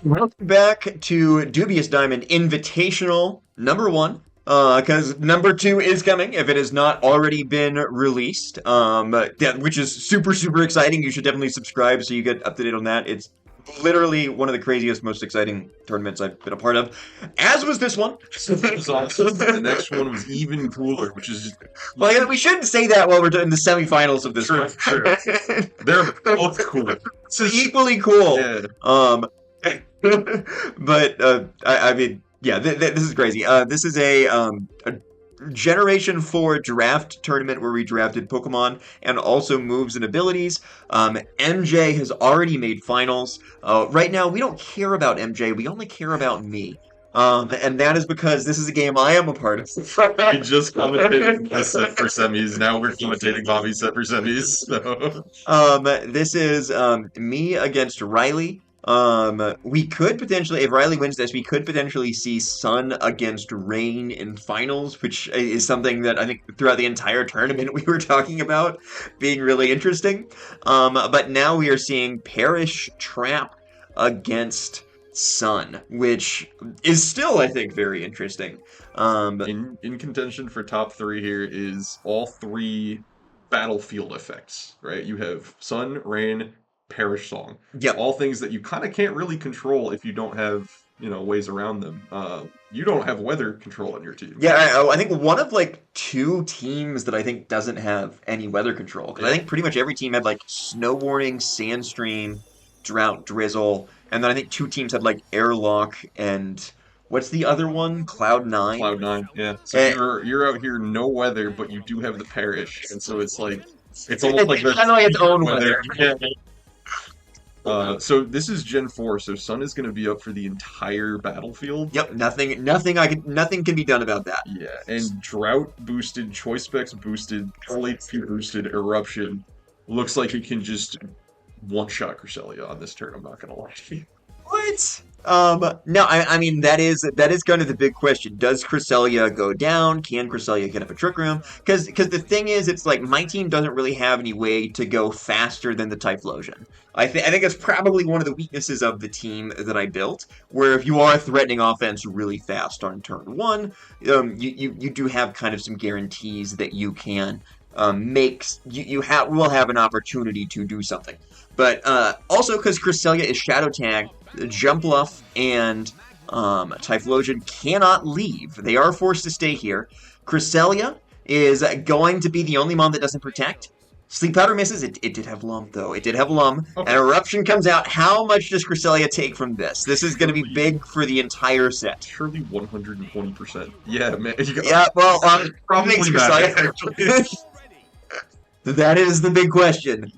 Welcome back to Dubious Diamond Invitational #1. Because #2 is coming if it has not already been released. Which is super, super exciting. You should definitely subscribe so you get up to date on that. It's literally one of the craziest, most exciting tournaments I've been a part of. As was this one. It was awesome. The next one was even cooler, which is Well, yeah, we shouldn't say that while we're doing the semifinals of this true. one. True. They're both cool. Equally cool. Yeah. But I mean, yeah, this is crazy. This is a Generation 4 draft tournament where we drafted Pokemon and also moves and abilities. MJ has already made finals. Right now, we don't care about MJ. We only care about me. And that is because this is a game I am a part of. We just commentated this set for semis. Now we're commentating Bobby's set for semis. So. This is me against Riley. We could potentially, if Riley wins this, we could potentially see Sun against Rain in finals, which is something that I think throughout the entire tournament we were talking about being really interesting. But now we are seeing Perish Trap against Sun, which is still, I think, very interesting. In contention for top 3 here is all 3 battlefield effects, right? You have Sun, Rain, Perish Song. Yep. All things that you kind of can't really control if you don't have, ways around them. You don't have weather control on your team. Yeah, I think one of like 2 teams that I think doesn't have any weather control. Because I think pretty much every team had like snow warning, sandstream, drought, drizzle, and then I think 2 teams had like airlock and what's the other one? Cloud9. Cloud9, yeah. So you're out here no weather, but you do have the Perish, and so it's like it's almost like It's kind of like its own weather. weather. So this is Gen 4, so Sun is going to be up for the entire battlefield. Yep, nothing can be done about that. Yeah, and Drought boosted, Choice Specs boosted, Full HP boosted, Eruption. Looks like it can just one-shot Cresselia on this turn, I'm not going to lie to you. What? No, I mean that is kind of the big question. Does Cresselia go down? Can Cresselia get up a Trick Room? Because the thing is, it's like my team doesn't really have any way to go faster than the Typhlosion. I think that's probably one of the weaknesses of the team that I built. Where if you are threatening offense really fast on turn 1, you do have kind of some guarantees that you can will have an opportunity to do something. But also because Cresselia is Shadow Tag, Jumpluff and Typhlosion cannot leave. They are forced to stay here. Cresselia is going to be the only mon that doesn't protect. Sleep Powder misses. It did have Lum, though. It did have Lum. Okay. And Eruption comes out. How much does Cresselia take from this? This is going to be big for the entire set. Surely 120%. Yeah, man. Yeah, well, probably Cresselia, actually. That is the big question.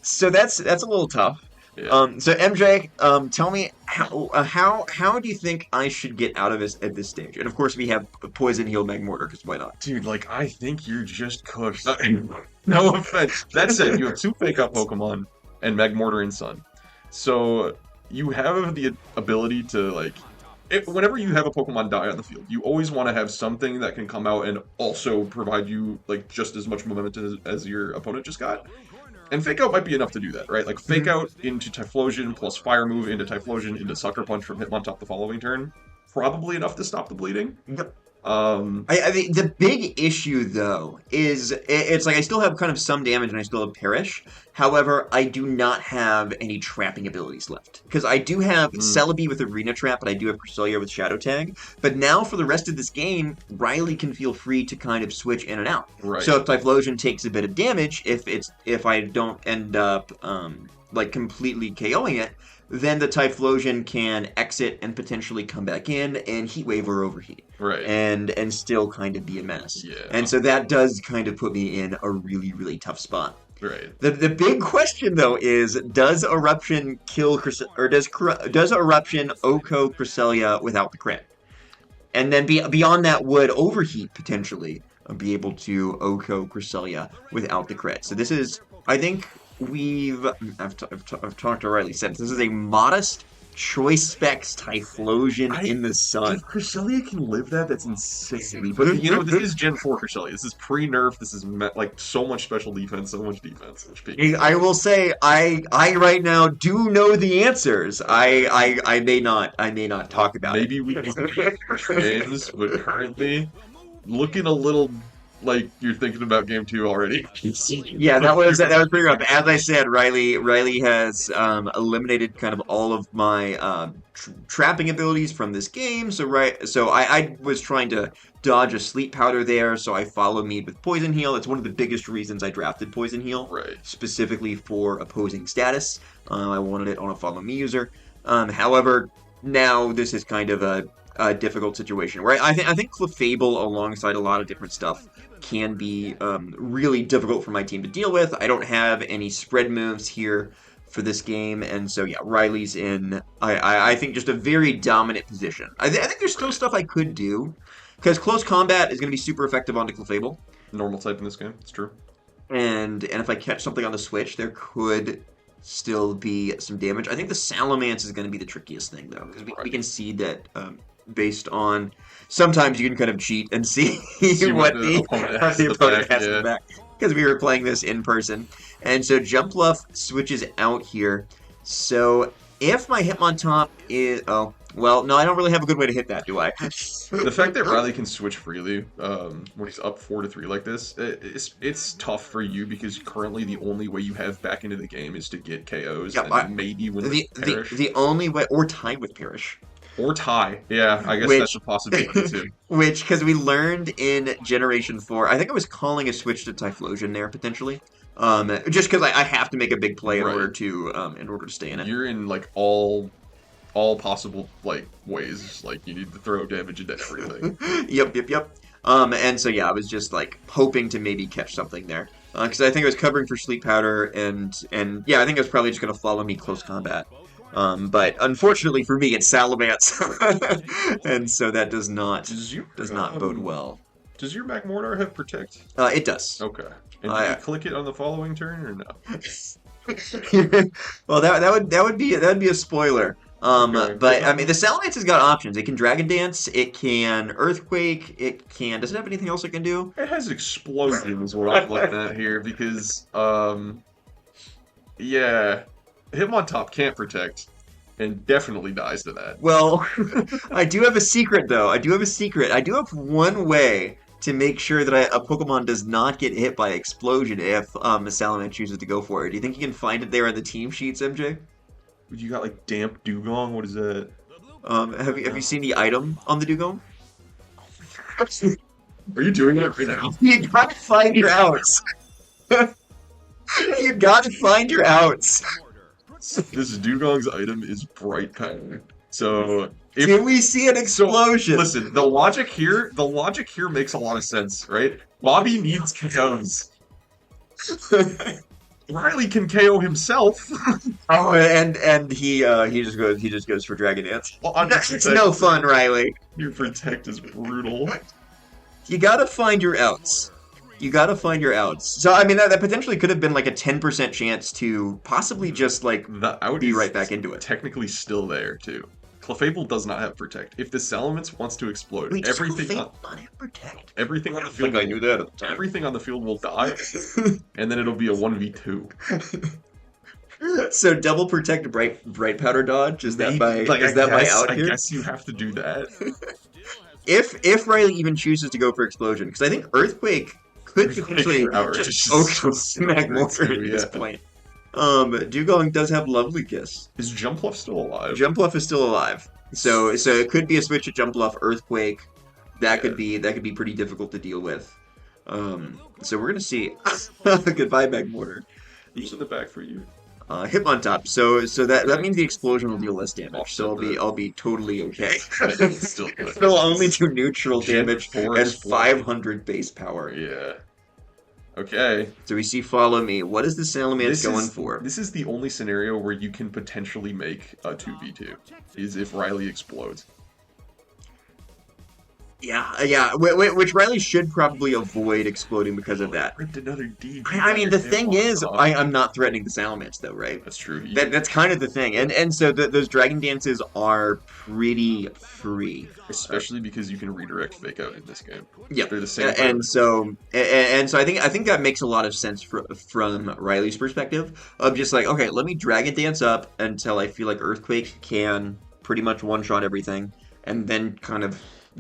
So that's a little tough. Yeah. So MJ, tell me how do you think I should get out of this at this stage? And of course we have Poison Heal Magmortar, because why not? Dude, like I think you're just cooked. No offense. That said, you have 2 Fake Out Pokemon and Magmortar and Sun. So you have the ability to whenever you have a Pokemon die on the field, you always want to have something that can come out and also provide you like just as much momentum as your opponent just got. And Fake Out might be enough to do that, right? Like Fake Out into Typhlosion plus Fire Move into Typhlosion into Sucker Punch from Hitmontop the following turn. Probably enough to stop the bleeding. Yep. I mean, the big issue, though, is it's like I still have kind of some damage and I still have Perish. However, I do not have any trapping abilities left. Because I do have Celebi with Arena Trap, but I do have Cresselia with Shadow Tag. But now, for the rest of this game, Riley can feel free to kind of switch in and out. Right. So if Typhlosion takes a bit of damage, if I don't end up completely KOing it, then the Typhlosion can exit and potentially come back in and Heat Wave or Overheat. Right. And still kind of be a mess. Yeah. And so that does kind of put me in a really, really tough spot. Right. The big question, though, is does Eruption kill or does Eruption OHKO Cresselia without the crit? And then beyond that, would Overheat potentially be able to OHKO Cresselia without the crit? So this is, I think, I've talked to Riley since. This is a modest Choice Specs Typhlosion in the sun. If Cresselia can live that, that's insane. But you know, this is Gen 4 Cresselia. This is pre-nerf. This is like so much special defense, so much defense. I will say, I right now do know the answers. I may not talk about it. Maybe we can games, but currently looking a little like you're thinking about game 2 already. Yeah, that was pretty rough. As I said, Riley has eliminated kind of all of my trapping abilities from this game. So I was trying to dodge a sleep powder there. So I follow me with Poison Heal. That's one of the biggest reasons I drafted Poison Heal, Right. Specifically for opposing status. I wanted it on a follow me user. However, now this is kind of a difficult situation where I think Clefable alongside a lot of different stuff can be really difficult for my team to deal with. I don't have any spread moves here for this game, and so yeah, Riley's in, I think, just a very dominant position. I think there's still stuff I could do, because close combat is going to be super effective onto Clefable. Normal type in this game, it's true. And if I catch something on the switch, there could still be some damage. I think the Salamence is going to be the trickiest thing, though, because we can see that based on, sometimes you can kind of cheat and see what the opponent has in the back, because we were playing this in person. And so Jumpluff switches out here. So if my Hitmontop is... Oh, well, no, I don't really have a good way to hit that, do I? The fact that Riley can switch freely when he's up 4-3 like this, it's tough for you because currently the only way you have back into the game is to get KOs and maybe win with Perish. The only way... Or tie with Perish. Or tie. Yeah, I guess that's a possibility too. Which, because we learned in Generation 4, I think I was calling a switch to Typhlosion there, potentially. Just because I have to make a big play in order to stay in it. You're in, like, all possible, like, ways. Like, you need to throw damage into everything. Yep. And so, yeah, I was just, like, hoping to maybe catch something there. Because I think I was covering for Sleep Powder, and yeah, I think I was probably just going to follow me close combat. But unfortunately for me, it's Salamence, and so that does not bode well. Does your Magmortar have Protect? It does. Okay. And do you click it on the following turn or no? Well, that would be a spoiler. But I mean, the Salamence has got options. It can Dragon Dance. It can Earthquake. It can. Does it have anything else it can do? It has Explosion, is what I'm looking at here because yeah. Hitmontop can't protect, and definitely dies to that. Well, I do have a secret, though. I do have one way to make sure that a Pokemon does not get hit by Explosion if a Salamence chooses to go for it. Do you think you can find it there on the team sheets, MJ? You got, like, Damp Dugong? What is that? Have you seen the item on the Dugong? Are you doing that right now? You gotta find your outs. You gotta find your outs. This Dugong's item is Bright Powder. So can we see an explosion? So, listen, the logic here makes a lot of sense, right? Bobby needs KOs. Riley can KO himself. Oh, and he just goes for Dragon Dance. Well, it's no fun, Riley. Your Protect is brutal. You gotta find your outs. So, I mean, that potentially could have been like a 10% chance to possibly just, like, be right back into it. Technically still there, too. Clefable does not have Protect. If the Salamence wants to explode, everything on the field... I knew that at the time. Everything on the field will die, and then it'll be a 1v2. So double Protect bright Powder dodge? Is that my out here? I guess you have to do that. If Riley even chooses to go for Explosion, because I think Earthquake could potentially just Magmortar at this point. Dugong does have Lovely Kiss. Is Jumpluff still alive? Jumpluff is still alive. So it could be a switch at Jumpluff, Earthquake. That could be pretty difficult to deal with. So we're gonna see. Goodbye, Magmortar. Who's in the back for you? Hitmontop. So that means the explosion will deal less damage. So I'll be totally okay. Still only do neutral damage and 500 base power. Yeah. Okay. So we see Follow Me. What is the Salamence going for? This is the only scenario where you can potentially make a 2v2. Is if Riley explodes. yeah, which Riley should probably avoid exploding because of that. Ripped another DG. I mean, the thing is, I'm not threatening the Salamence, though, right? That's true. That's kind of the thing, and so those Dragon Dances are pretty free. Especially because you can redirect fake out in this game. Yep. They're the same. And so I think that makes a lot of sense from Riley's perspective of just like, okay, let me Dragon Dance up until I feel like Earthquake can pretty much one-shot everything, and then kind of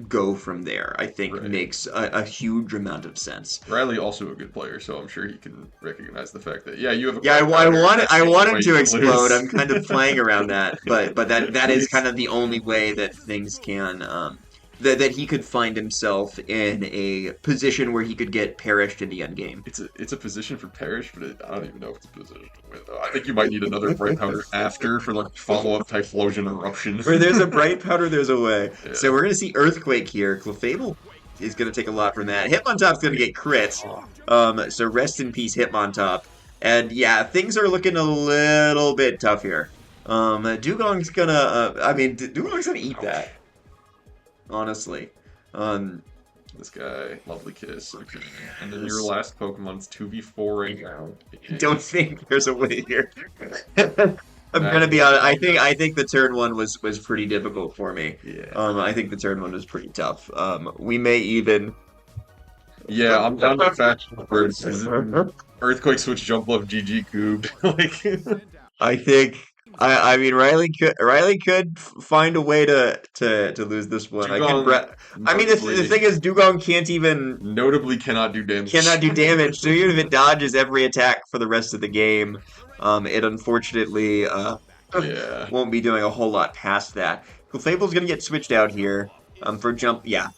go from there. I think Right. makes a huge amount of sense. Riley also a good player, so I'm sure he can recognize the fact that you have a Yeah, bright powder, that's I the only wanted way to you can explode. lose. I'm kind of playing around that, but that is Please. kind of the only way that things can that he could find himself in a position where he could get perished in the end game. It's a position for Parrish, but I don't even know if it's a position to win though. I think you might need another bright powder after for like follow-up Typhlosion Eruption. Where there's a bright powder, there's a way. Yeah. So we're gonna see Earthquake here. Clefable is gonna take a lot from that. Hitmontop's gonna get crit. So rest in peace, Hitmontop. And yeah, things are looking a little bit tough here. Dugong's gonna. Dugong's gonna eat that. Honestly. Um, This guy, lovely kiss. Okay. And then your last Pokemon's 2v4 right now. don't think there's a way here. I'm gonna be honest. I think the turn one was pretty difficult for me. Yeah. I think the turn one was pretty tough. We may even. Yeah, I'm down to fact words. Earthquake switch jump love GG cubed. Like I think. I mean, Riley could find a way to lose this one. I mean, the thing is, Dugong can't even notably cannot do damage. cannot do damage. So even if it dodges every attack for the rest of the game, it unfortunately Yeah. won't be doing a whole lot past that. Clefable's gonna get switched out here for jump. Yeah.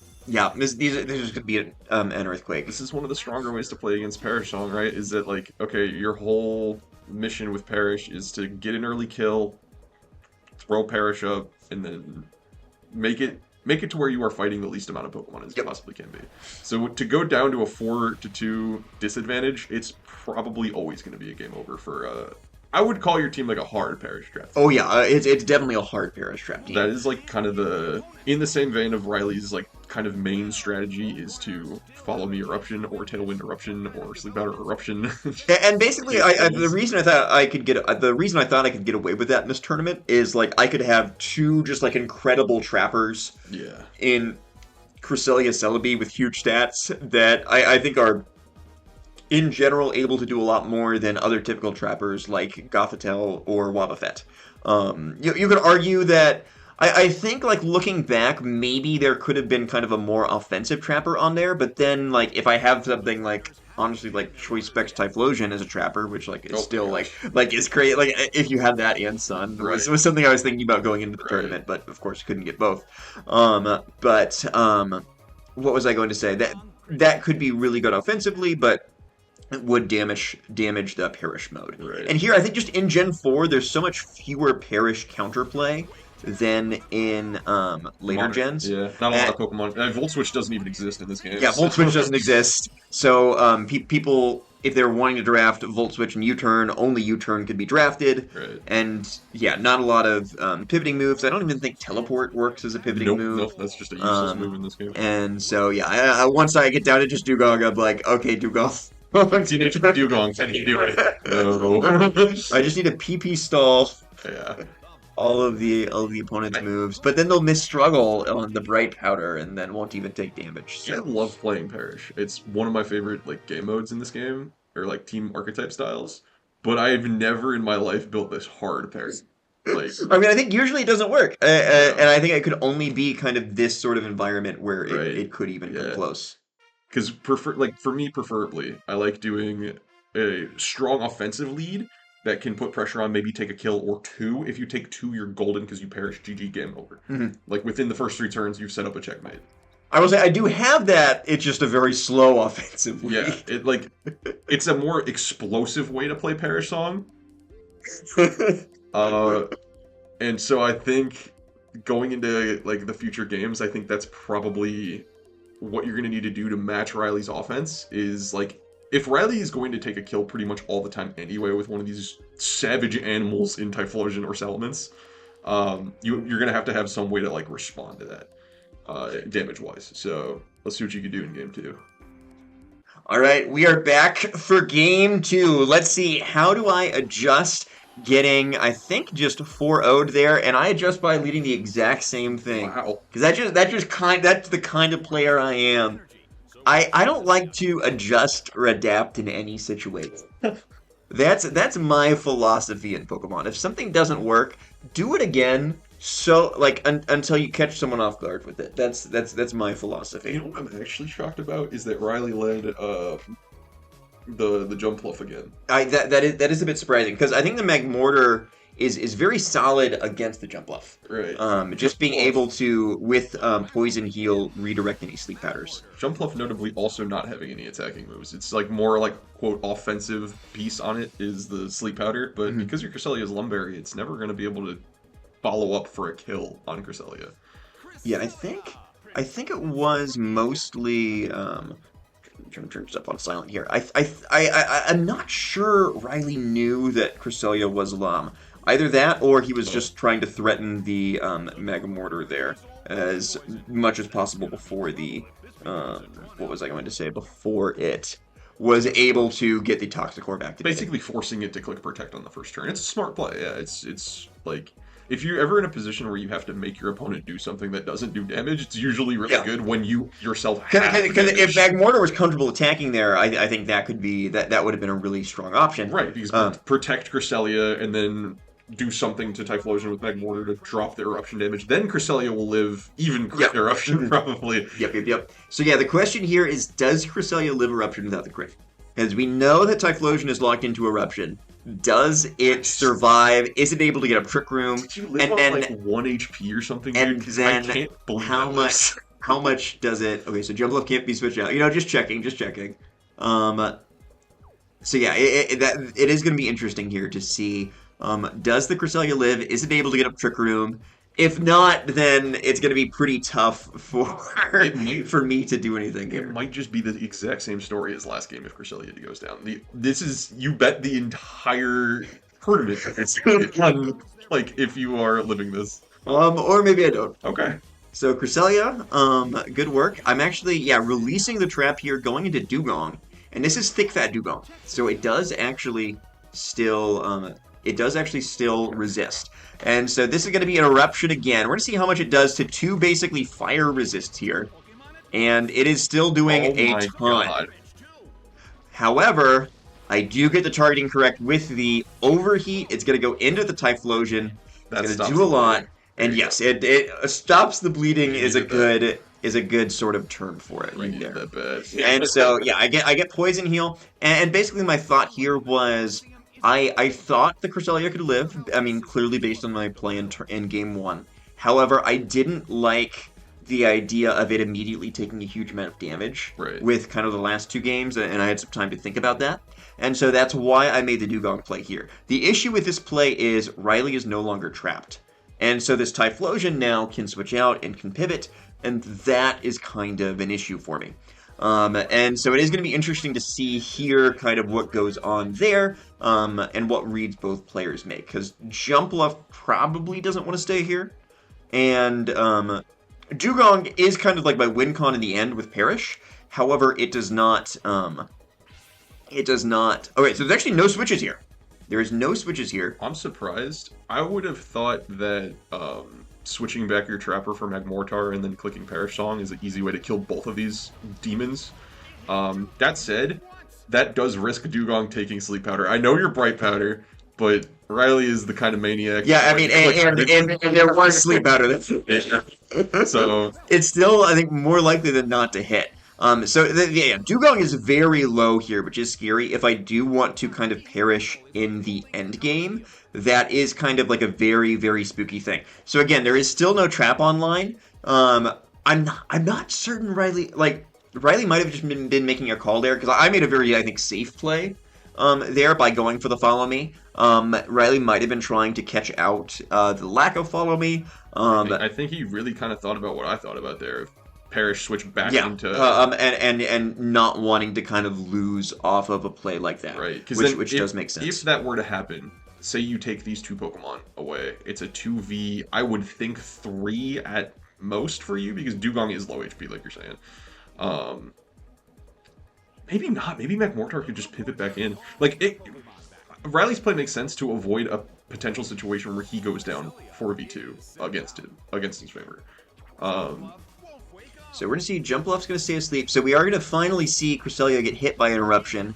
This is gonna be an Earthquake. This is one of the stronger ways to play against Parrish Song, right? Is that like, okay, your whole mission with Parrish is to get an early kill, throw Parrish up, and then make it to where you are fighting the least amount of Pokemon as you possibly can be. So to go down to a 4-2 disadvantage, it's probably always going to be a game over for. I would call your team like a hard Parrish trap. Oh yeah, it's definitely a hard Parrish trap team. That is like kind of in the same vein of Riley's like kind of main strategy is to follow me Eruption or Tailwind Eruption or Sleep Powder Eruption. And basically, the reason I thought I could get away with that in this tournament is like I could have two just like incredible trappers. Yeah. In Cresselia Celebi with huge stats that I think are in general able to do a lot more than other typical trappers like Gothitelle or Wobbuffet. You could argue that I think like looking back, maybe there could have been kind of a more offensive trapper on there, but then like if I have something like honestly like Choice Specs Typhlosion as a trapper, which like is still like is great. Like if you had that and Sun was something I was thinking about going into the tournament, but of course couldn't get both. What was I going to say? That could be really good offensively, but it would damage the Parrish mode. Right. And here, I think just in Gen 4, there's so much fewer Parrish counterplay than in later gens. Yeah, not a lot of Pokemon. Volt Switch doesn't even exist in this game. Yeah, Volt Switch doesn't exist. So people, if they're wanting to draft Volt Switch and U-Turn, only U-Turn could be drafted. Right. And yeah, not a lot of pivoting moves. I don't even think Teleport works as a pivoting move. Nope, that's just a useless move in this game. And so yeah, once I get down to just Dugong, I'm like, okay, Dugong. Teenage Dugong, can you do it? No. I just need a PP stall. Yeah. All of the opponent's moves, but then they'll miss struggle on the bright powder and then won't even take damage. So. I love playing Parrish. It's one of my favorite like game modes in this game, or like team archetype styles. But I've never in my life built this hard Parrish. Like, I mean, I think usually it doesn't work, and I think it could only be kind of this sort of environment where it could even come close. Because for me, preferably, I like doing a strong offensive lead that can put pressure on, maybe take a kill or two. If you take two, you're golden because you Parrish. GG, game over. Mm-hmm. Like within the first 3 turns, you've set up a checkmate. I will say I do have that. It's just a very slow offensive lead. Yeah, it's a more explosive way to play Parrish Song. And so I think going into like the future games, I think that's probably what you're going to need to do to match Riley's offense is like, if Riley is going to take a kill pretty much all the time anyway with one of these savage animals in Typhlosion or Salamence, you're going to have some way to like respond to that. damage-wise. So let's see what you can do in game 2. All right, we are back for game 2. Let's see, how do I adjust getting, I think, just 4-0'd there, and I adjust by leading the exact same thing. Wow. Because that's the kind of player I am. I don't like to adjust or adapt in any situation. That's my philosophy in Pokemon. If something doesn't work, do it again. So like until you catch someone off guard with it. That's my philosophy. You know what I'm actually shocked about is that Riley led the jump fluff again. That is a bit surprising because I think the Magmortar is very solid against the jump bluff. Right. Just being able to with poison heal redirect any sleep patterns. Jump fluff notably also not having any attacking moves. It's like more like quote offensive piece on it is the sleep powder, but because your Cresselia is Lumberry, it's never going to be able to follow up for a kill on Cresselia. Yeah, I think it was mostly I'm trying to turn stuff on silent here. I'm not sure Riley knew that Cresselia was Lum. Either that, or he was just trying to threaten the Magmortar there as much as possible before the what was I going to say? Before it was able to get the Toxic Orb activated. Basically forcing it to click Protect on the first turn. It's a smart play. Yeah, it's like if you're ever in a position where you have to make your opponent do something that doesn't do damage, it's usually really good when you yourself have Because if Magmortar was comfortable attacking there, I think that could be that would have been a really strong option. Right, because protect Cresselia and then do something to Typhlosion with Magmortar to drop the Eruption damage. Then Cresselia will live even crit Eruption, probably. Yep. So yeah, the question here is, does Cresselia live Eruption without the crit? Because we know that Typhlosion is locked into Eruption. Does it survive? Is it able to get up Trick Room? Did you live on like 1 HP or something? And dude? then I can't believe how much does it? Okay, so Jump Left can't be switched out. You know, just checking. So yeah, it is going to be interesting here to see. Does the Cresselia live? Is it able to get up Trick Room? If not, then it's going to be pretty tough for me to do anything here. It might just be the exact same story as last game if Cresselia goes down. This is, you bet the entire tournament on, like, if you are living this. Or maybe I don't. Okay. So Cresselia, good work. I'm actually, releasing the trap here, going into Dugong. And this is Thick Fat Dugong. So it does actually still, resist. And so this is going to be an Eruption again. We're going to see how much it does to 2 basically fire resists here. And it is still doing a ton. God. However, I do get the targeting correct with the Overheat. It's going to go into the Typhlosion. It's going to do a lot. And yes, it stops the bleeding is a good sort of term for it right there. That bad. And so yeah, I get Poison Heal. And basically my thought here was I thought the Cresselia could live. I mean, clearly based on my play in game 1. However, I didn't like the idea of it immediately taking a huge amount of damage with kind of the last 2 games, and I had some time to think about that. And so that's why I made the Dugong play here. The issue with this play is Riley is no longer trapped. And so this Typhlosion now can switch out and can pivot, and that is kind of an issue for me. And so it is going to be interesting to see here kind of what goes on there, and what reads both players make. Because Jump Left probably doesn't want to stay here. And Dugong is kind of like my win con in the end with Perish. However, it does not... Okay, so there's actually no switches here. There is no switches here. I'm surprised. I would have thought that switching back your Trapper for Magmortar and then clicking Perish Song is an easy way to kill both of these demons. That said, that does risk Dugong taking Sleep Powder. I know you're Bright Powder, but Riley is the kind of maniac. Yeah, I mean, and there was Sleep Powder. So it's still, I think, more likely than not to hit. Dugong is very low here, which is scary. If I do want to kind of perish in the end game, that is kind of like a very, very spooky thing. So again, there is still no trap online. I'm not certain Riley might have just been making a call there, because I made a very, I think, safe play there by going for the Follow Me. Riley might have been trying to catch out the lack of Follow Me. I think he really kind of thought about what I thought about there. Perish switch back into and not wanting to kind of lose off of a play like that, right? Which does make sense. If that were to happen, say you take these 2 Pokemon away, it's a 2v. I would think 3 at most for you because Dugong is low HP, like you're saying. Um, maybe not. Maybe Magmortar could just pivot back in. Riley's play makes sense to avoid a potential situation where he goes down 4v2 against his favor. So we're going to see Jumpluff's going to stay asleep. So we are going to finally see Cresselia get hit by an Eruption.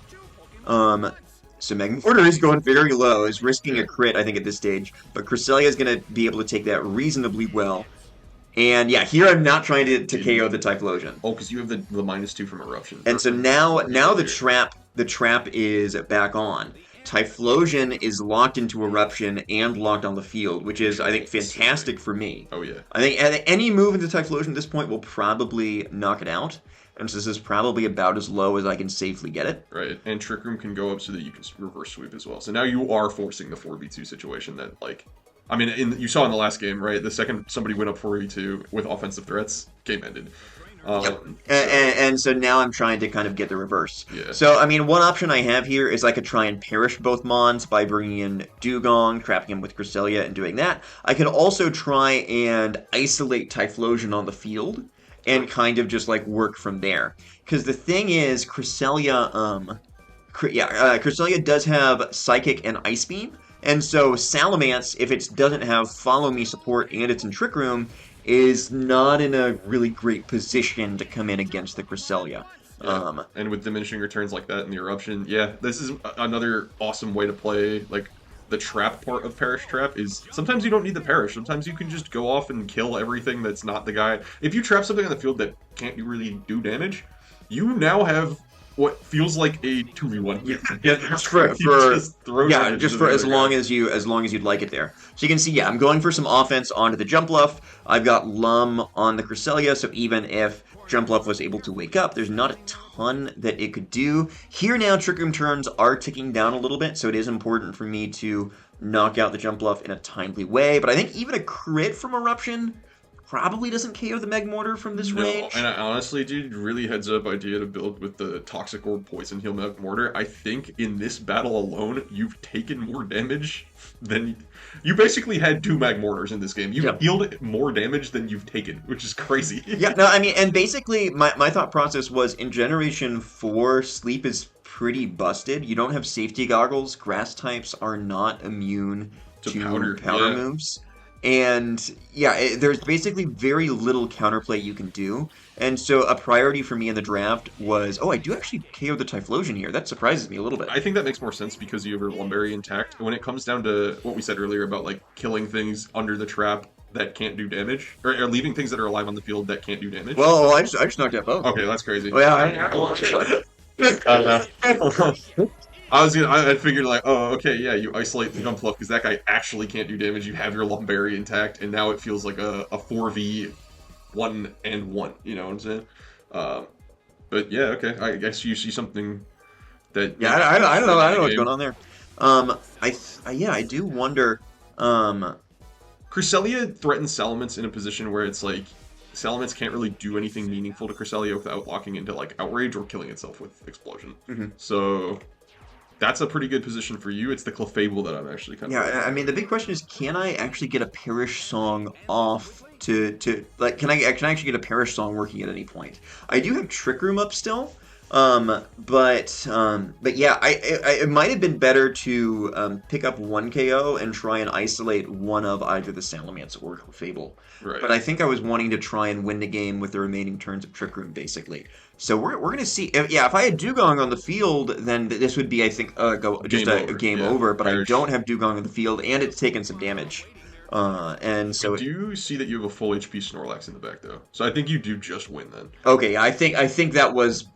So Magmortar is going very low, is risking a crit, I think, at this stage. But Cresselia is going to be able to take that reasonably well. And yeah, here I'm not trying to KO the Typhlosion. Oh, because you have the -2 from Eruption. And so now the trap is back on. Typhlosion is locked into Eruption and locked on the field, which is, I think, fantastic for me. Oh, yeah. I think any move into Typhlosion at this point will probably knock it out. And so this is probably about as low as I can safely get it. Right, and Trick Room can go up so that you can reverse sweep as well. So now you are forcing the 4v2 situation that, like... I mean, you saw in the last game, right? The second somebody went up 4v2 with offensive threats, game ended. Yep. And so now I'm trying to kind of get the reverse. Yeah. So, I mean, one option I have here is I could try and perish both Mons by bringing in Dugong, trapping him with Cresselia, and doing that. I could also try and isolate Typhlosion on the field and kind of just, like, work from there. Because the thing is, Cresselia does have Psychic and Ice Beam. And so Salamence, if it doesn't have Follow Me support and it's in Trick Room, is not in a really great position to come in against the Cresselia. Yeah. And with diminishing returns like that in the Eruption, yeah, this is another awesome way to play, like, the trap part of Perish Trap is sometimes you don't need the Perish. Sometimes you can just go off and kill everything that's not the guy. If you trap something on the field that can't really do damage, you now have what feels like a 2v1. Yeah, just for as long as you'd like it there. So you can see, yeah, I'm going for some offense onto the Jumpluff. I've got Lum on the Cresselia, so even if Jumpluff was able to wake up, there's not a ton that it could do. Here now, Trick Room turns are ticking down a little bit, so it is important for me to knock out the Jumpluff in a timely way. But I think even a crit from Eruption probably doesn't KO the Magmortar from this range. And I honestly, dude, really heads up idea to build with the Toxic Orb Poison Heal Magmortar. I think in this battle alone, you've taken more damage than... You basically had 2 Magmortars in this game. You've healed more damage than you've taken, which is crazy. Yeah, no, I mean, and basically, my thought process was, in Generation 4, Sleep is pretty busted. You don't have safety goggles. Grass types are not immune to powder moves. And yeah, there's basically very little counterplay you can do. And so a priority for me in the draft was, I do actually KO the Typhlosion here. That surprises me a little bit. I think that makes more sense because you have your Lumberry intact. When it comes down to what we said earlier about like killing things under the trap that can't do damage, or leaving things that are alive on the field that can't do damage. Well, I just knocked out both. Okay, that's crazy. Oh, yeah, I figured like, okay, yeah, you isolate the Jumpluff because that guy actually can't do damage. You have your Lumberry intact, and now it feels like a 4v1 and 1. You know what I'm saying? But yeah, okay. I guess you see something that. Yeah, I don't know what's going on there. I do wonder. Cresselia threatens Salamence in a position where it's like Salamence can't really do anything meaningful to Cresselia without locking into like Outrage or killing itself with Explosion. Mm-hmm. So that's a pretty good position for you. It's the Clefable that I'm actually kind of... Yeah, I mean, the big question is, can I actually get a Perish Song off to like, can I actually get a Perish Song working at any point? I do have Trick Room up still, but yeah, it might have been better to pick up 1 KO and try and isolate one of either the Salamence or Clefable. Right. But I think I was wanting to try and win the game with the remaining turns of Trick Room, basically. So we're going to see. If I had Dugong on the field, then this would be, I think, game over. But I don't have Dugong on the field, and it's taken some damage. And so I do see that you have a full HP Snorlax in the back, though. So I think you do just win then. Okay, I think that was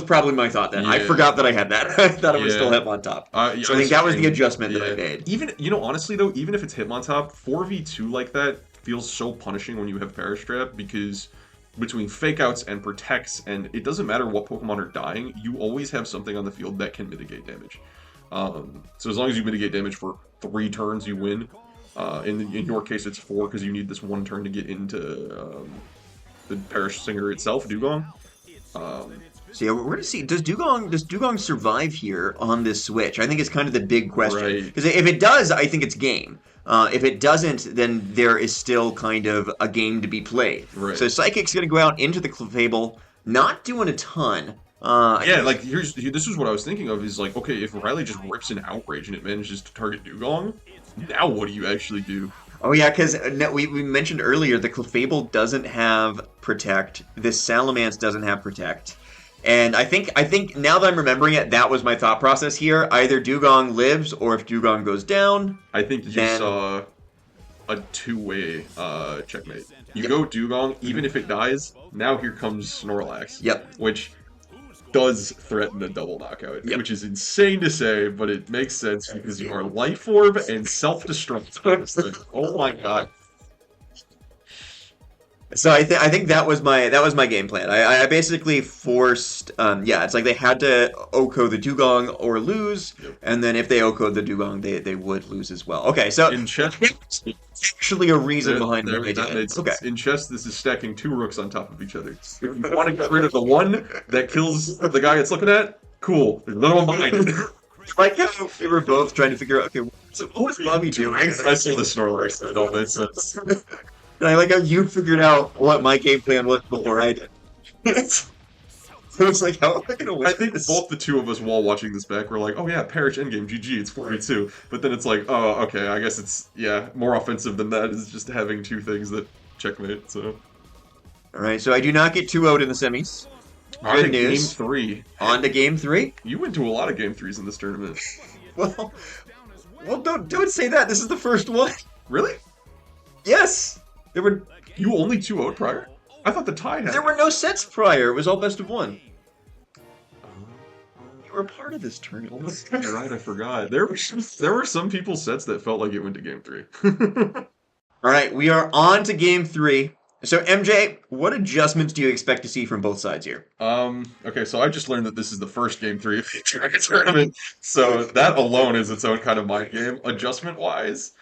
probably my thought then. Yeah. I forgot that I had that. I thought it was still Hitmontop. So I think that was the adjustment that I made. Even, honestly, though, even if it's Hitmontop, 4v2 like that feels so punishing when you have Perish Trap, because between Fake Outs and Protects, and it doesn't matter what Pokemon are dying, you always have something on the field that can mitigate damage. So as long as you mitigate damage for 3 turns, you win. In your case, it's 4 because you need this 1 turn to get into the Perish Singer itself, Dugong. So yeah, we're gonna see. Does Dugong survive here on this switch? I think it's kind of the big question. Right, Because if it does, I think it's game. If it doesn't, then there is still kind of a game to be played. right. So Psychic's gonna go out into the Clefable, not doing a ton. Yeah, like this is what I was thinking of is like, okay, if Riley just rips an outrage and it manages to target Dugong, now what do you actually do? Oh yeah, because we mentioned earlier the Clefable doesn't have Protect. This Salamence doesn't have Protect. And I think now that I'm remembering it, that was my thought process here. Either Dugong lives, or if Dugong goes down, I think you then saw a two-way checkmate. You yep, go Dugong, even if it dies, now here comes Snorlax, yep, which does threaten a double knockout, yep. which is insane to say, but it makes sense because you are Life Orb and Self-Destruct. Oh my god. So I think that was my game plan. I basically forced yeah, it's like they had to OHKO the Dugong or lose, Yep. and then if they OHKO'd the Dugong, they would lose as well. Okay, so In chess, actually a reason behind what they that did. made Okay. sense. In chess, this is stacking two rooks on top of each other. If you want to get rid of the one that kills the guy it's looking at, cool. There's no mine. Like how we were both trying to figure out, okay, what was Bobby doing? I saw the Snorlax, so it all made sense. And I like how you figured out what my game plan was before I did. So it's like, how am I gonna win I think this? both the two of us, while watching this back, were like, "Oh yeah, Parrish endgame, GG, it's 42." But then it's like, "Oh, okay, I guess it's more offensive than that. Is just having two things that checkmate." So, All right, so I do not get 2-0'd in the semis. on to Good game news. 3. On to game 3. You went to a lot of game 3s in this tournament. Well, don't say that. This is the first one. Really? Yes, You only 2-0'd prior? I thought the tie had. there were no sets prior. It was all best of one. You were a part of this tournament. You're right, I forgot. There were some people's sets that felt like it went to game 3. All right, we are on to game 3. So MJ, what adjustments do you expect to see from both sides here? Okay, so I just learned that this is the first game 3 of the Dragon Tournament, so that alone is its own kind of mind game. Adjustment-wise,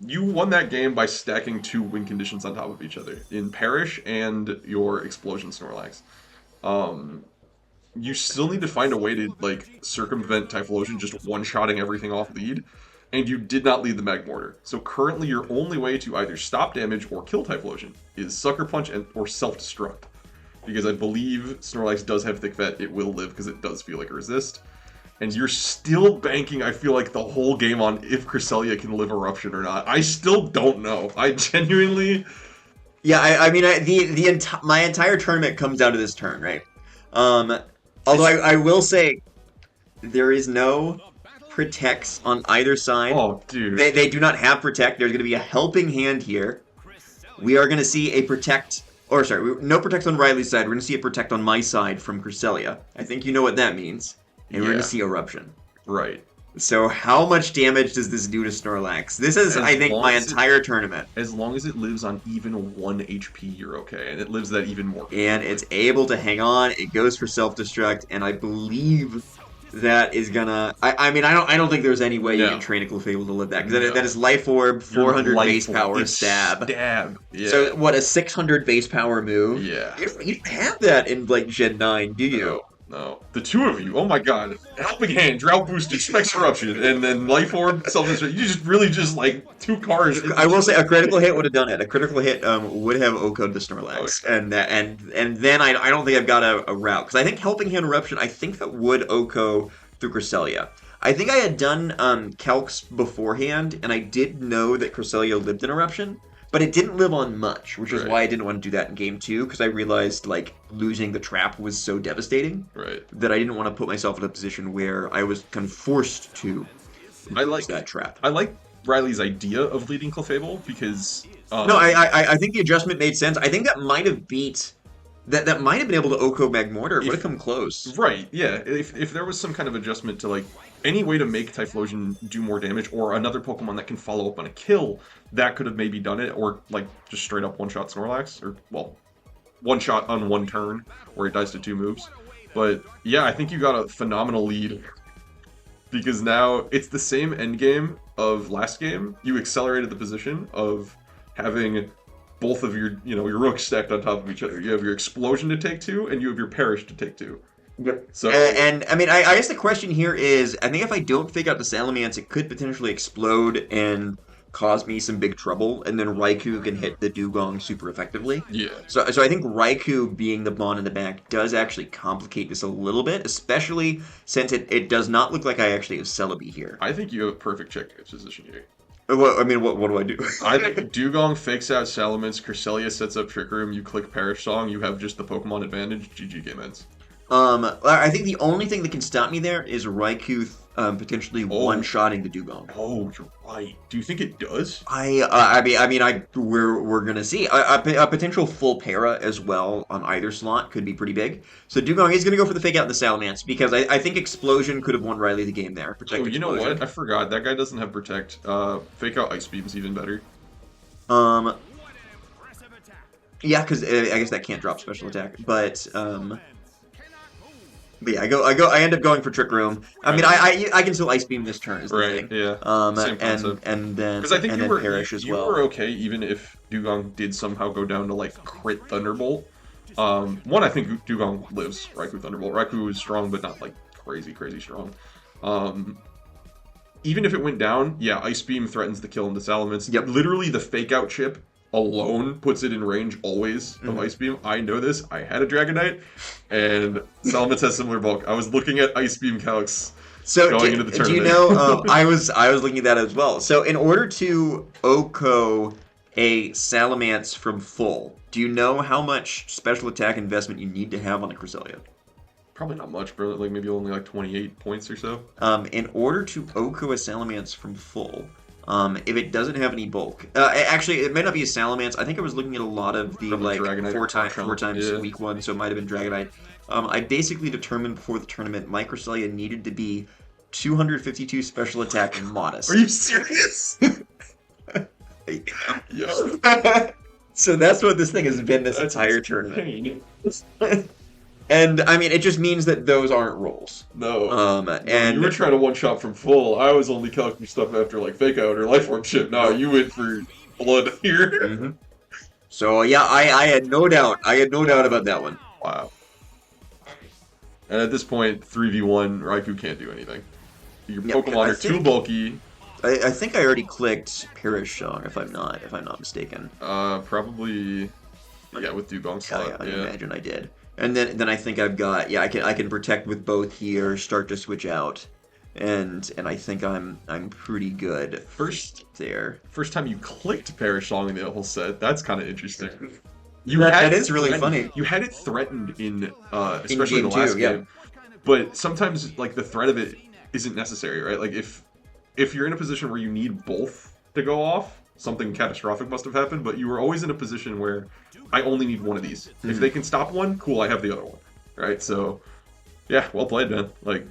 you won that game by stacking two win conditions on top of each other, in Parrish and your Explosion Snorlax. You still need to find a way to, like, circumvent Typhlosion just one-shotting everything off lead, and you did not lead the Magmortar. So currently your only way to either stop damage or kill Typhlosion is Sucker Punch or Self-Destruct. Because I believe Snorlax does have Thick Vet, it will live because it does feel like a resist. And you're still banking, I feel like, the whole game on if Cresselia can live Eruption or not. I still don't know. I genuinely... Yeah, I mean, my entire tournament comes down to this turn, right? Although I will say, there is no protects on either side. Oh, dude. They do not have protect. There's going to be a helping hand here. We are going to see a protect, or sorry, no protect on Riley's side. We're going to see a protect on my side from Cresselia. I think you know what that means. And we're going to see Eruption. Right. So how much damage does this do to Snorlax? This is, I think, my entire tournament. As long as it lives on even 1 HP, you're okay. And it lives that even more. And it's able to hang on. It goes for self-destruct, and I believe that is gonna. I mean, I don't think there's any way you can train a Clefable to live that, because that is Life Orb, 400 base power, stab. Yeah. So what, a 600 base power move? Yeah. You don't have that in like Gen 9, do you? No. The two of you, oh my god. Helping Hand, Drought Boosted, Specs Eruption, and then Life Orb, Self-Destruct. You just really just like 2 cards. I will say a critical hit would have done it. A critical hit would have OHKO'd the Snorlax, and then I don't think I've got a route, because I think Helping Hand Eruption, I think that would OHKO through Cresselia. I think I had done calcs beforehand, and I did know that Cresselia lived in Eruption, but it didn't live on much, which is why I didn't want to do that in game 2, because I realized like losing the trap was so devastating that I didn't want to put myself in a position where I was kind of forced to use that trap. I like Riley's idea of leading Clefable because no, I think the adjustment made sense. I think that might have beat that might have been able to OHKO Magmortar. It would have come close. Right, yeah. If there was some kind of adjustment to like any way to make Typhlosion do more damage, or another Pokemon that can follow up on a kill, that could have maybe done it, or like just straight up one-shot Snorlax, or well, one-shot on one turn, where it dies to 2 moves. But yeah, I think you got a phenomenal lead, because now it's the same endgame of last game. You accelerated the position of having both of your, your rooks stacked on top of each other. You have your explosion to take 2, and you have your perish to take 2. Yep. So, And I mean, I guess the question here is, I think if I don't fake out the Salamence, it could potentially explode and cause me some big trouble, and then Raikou can hit the Dugong super effectively. yeah. So I think Raikou being the Mon in the back does actually complicate this a little bit, especially since it does not look like I actually have Celebi here. I think you have a perfect check position here. What do I do? I think Dugong fakes out Salamence, Cresselia sets up Trick Room, you click Perish Song, you have just the Pokemon advantage, GG game ends. I think the only thing that can stop me there is Raikou potentially one-shotting the Dugong. Oh, you're right. Do you think it does? We're gonna see a potential full para as well on either slot could be pretty big. So Dugong is gonna go for the fake out in the Salamence because I think Explosion could have won Riley the game there. Oh, you know what? I forgot that guy doesn't have Protect. Fake out Ice Beam's even better. Yeah, because I guess that can't drop special attack, but yeah, I end up going for Trick Room. I mean, I can still Ice Beam this turn is the thing. Yeah. Same concept. And then because I think you were Perish as well. You were okay even if Dugong did somehow go down to like crit Thunderbolt. One, I think Dugong lives Raikou Thunderbolt. Raikou is strong, but not like crazy strong. Even if it went down, yeah, Ice Beam threatens to kill into Salamence. Yep. Literally, the fake out chip alone puts it in range always of Ice Beam. I know this. I had a Dragonite, and Salamence has similar bulk. I was looking at Ice Beam calcs going into the tournament. Do you know, I was looking at that as well. So in order to OHKO a Salamence from full, do you know how much special attack investment you need to have on a Cresselia? Probably not much, bro. Like maybe only like 28 points or so. In order to OHKO a Salamence from full, if it doesn't have any bulk, actually, it may not be a Salamence. I think I was looking at a lot of the like four times week one, so it might have been Dragonite. I basically determined before the tournament my Cresselia needed to be 252 special attack and modest. Are you serious? Yeah. So that's what this thing has been this entire tournament. And I mean, it just means that those aren't rolls. No. And you were trying to one shot from full. I was only calculating stuff after like fake out or life form chip. No, you went for blood here. Mm-hmm. So yeah, I had no doubt. I had no doubt about that one. Wow. And at this point, 3v1, Raikou can't do anything. Your Pokemon are too bulky. I think I already clicked Perish Song, if I'm not mistaken. Probably. Yeah, with Dugong slot. I imagine I did. And then I think I've got I can protect with both here, start to switch out, and I think I'm pretty good there. First time you clicked Perish Song in the whole set, that's kind of interesting. That is really funny. You had it threatened in especially in the last game, but sometimes like the threat of it isn't necessary, right? Like if you're in a position where you need both to go off, something catastrophic must have happened, but you were always in a position where I only need one of these. Mm-hmm. If they can stop one, cool, I have the other one. Right? So, yeah, well played, man. Like,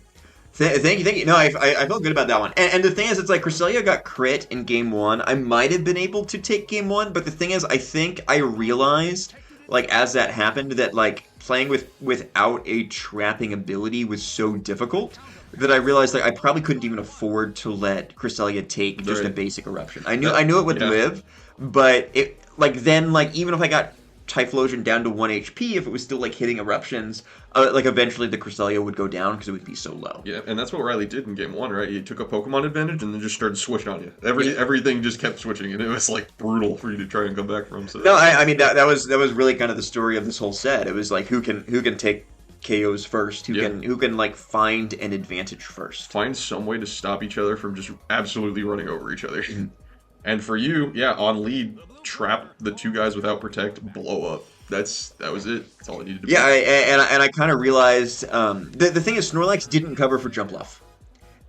thank you. No, I felt good about that one. And the thing is, it's like Cresselia got crit in game one. I might have been able to take game one, but the thing is, I think I realized, like, as that happened, that, like, playing without a trapping ability was so difficult that I realized like I probably couldn't even afford to let Cresselia take just a basic Eruption. I knew it would live, but it even if I got Typhlosion down to 1 HP, if it was still like hitting Eruptions, like eventually the Cresselia would go down because it would be so low. Yeah, and that's what Riley did in game one, right? He took a Pokemon advantage and then just started switching on you. Everything just kept switching, and it was like brutal for you to try and come back from. So no, I mean that was really kind of the story of this whole set. It was like who can take KOs first, who can like find an advantage first. Find some way to stop each other from just absolutely running over each other. And for you, on lead, trap the two guys without protect, blow up. That was it. That's all I needed to do. Yeah, and I kind of realized the thing is Snorlax didn't cover for Jumpluff.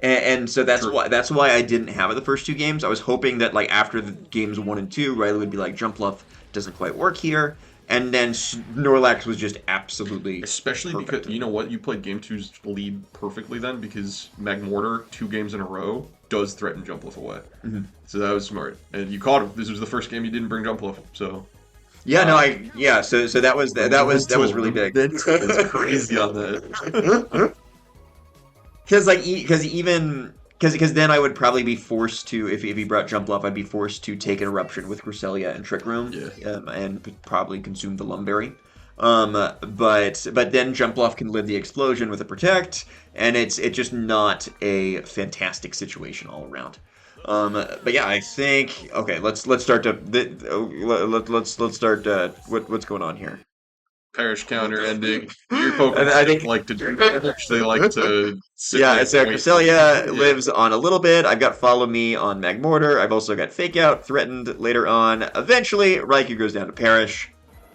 And so that's why I didn't have it the first two games. I was hoping that like after the games 1 and 2, Riley would be like Jumpluff doesn't quite work here. And then Snorlax was just absolutely especially because you know what, you played game 2's lead perfectly then because Magmortar 2 games in a row does threaten Jumpluff away. Mm-hmm. So that was smart, and you caught him. This was the first game you didn't bring Jumpluff. So so that was really big. That's crazy on that. Because even because then I would probably be forced to, if he brought Jump Bluff, I'd be forced to take an Eruption with Cresselia and Trick Room, Yeah, and probably consume the Lumberry. But then Jump Bluff can live the explosion with a Protect, and it's just not a fantastic situation all around. But yeah, I think okay. Let's start to let's start. What's going on here? parish counter ending. Your Pokemon And I think like to do damage. They like to sit yeah, back so and wait for Cresselia you. Yeah, lives on a little bit. I've got Follow Me on Magmortar. I've also got Fake Out, Threatened later on. Eventually, Raikou goes down to Perish.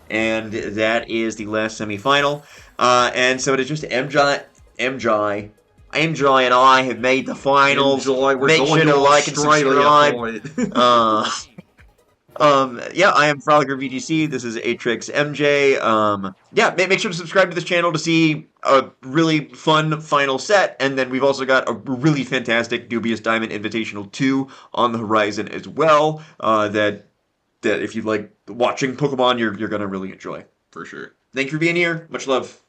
And that is the last semifinal. And so it is just MJ and I have made the finals. enjoy. We're Make going sure to to like and Australia subscribe. for it. Uh, yeah, I am Frolicker VGC. This is AtrixMJ. Yeah, make sure to subscribe to this channel to see a really fun final set, and then we've also got a really fantastic Dubious Diamond Invitational 2 on the horizon as well. That if you like watching Pokemon, you're gonna really enjoy. For sure. Thank you for being here. Much love.